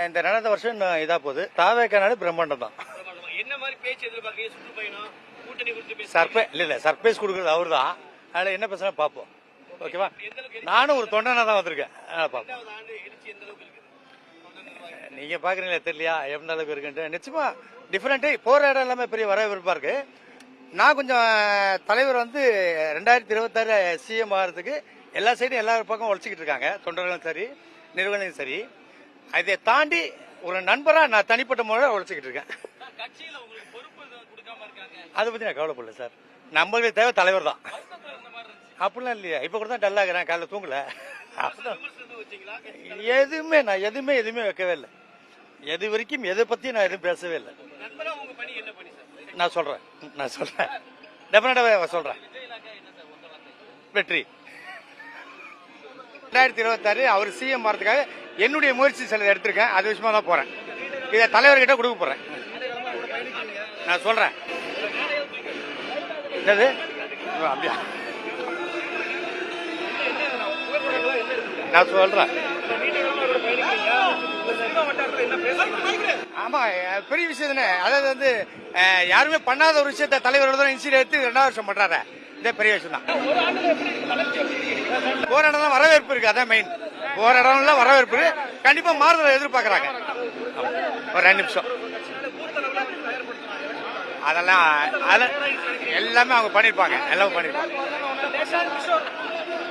இந்த நடந்த வருஷம் இன்னும் இதா போகுது. தாவேக்கானாலே பிரம்மாண்டம் தான். என்ன மாதிரி பேச்சு எதிர்பார்க்கறீங்க? சுற்றுப்பயணம் கூட்டணி குறித்து சர்ப்ரைஸ் கொடுக்குறது அவர் தான். அதில் என்ன பேசுனா பார்ப்போம். ஓகேவா? நானும் ஒரு தொண்டனா தான் வந்திருக்கேன். பார்ப்போம். நீங்க பாக்குறீங்களா தெரியலையா எந்த அளவுக்கு இருக்குன்ட்டு. நிச்சயமா டிஃபரெண்ட். போற இடம் எல்லாமே பெரிய வரவேற்பா இருக்கு. நான் கொஞ்சம் தலைவர் வந்து 2026 சிஎம் ஆகிறதுக்கு எல்லா சைடும் எல்லா பக்கம் உழைச்சிக்கிட்டு இருக்காங்க. தொண்டர்களும் சரி, நிறுவனங்களும் சரி. அதை தாண்டி ஒரு நண்பரா நான் தனிப்பட்ட முறையில் உழைச்சிக்கிட்டு இருக்கேன். அதை பத்தி நான் கவலைப்படல சார். நம்மளுக்கு தேவை தலைவர் தான். அப்படிலாம் இல்லையா? இப்ப கூட தான் டல்லா இருக்கிறேன். காலைல தூங்கல. நான் எதுவுமே வைக்கவே இல்லை. எது வரைக்கும் எதை பத்தி நான் எதுவும் பேசவே இல்லை. நான் சொல்றேன் டெஃபினட்டா சொல்றேன். வெற்றி 2026 அவர் சிஎம் ஆகிறதுக்காக என்னுடைய முயற்சி சில எடுத்திருக்கேன். அது விஷயமா தான் போறேன். இதை தலைவர்கிட்ட கொடுக்க போறேன். நான் சொல்றேன். என்னது அப்படியா? நான் சொல்றேன். ஆமா, பெரிய விஷயம் தானே. அதாவது வந்து யாருமே பண்ணாத ஒரு விஷயத்த தலைவரோட தான் இன்சிடென்ட் எடுத்து 2வது வருஷம் பண்றாரு. இதே பெரிய விஷயம் தான். போற இடம் வரவேற்பு இருக்கு. அதான் மெயின். போற இடம்லாம் வரவேற்பு கண்டிப்பா மாறுதலை எதிர்பார்க்கறாங்க. ஒரு 2 நிமிஷம். அதெல்லாம் எல்லாமே அவங்க பண்ணிருப்பாங்க. எல்லாம் பண்ணிருப்பாங்க.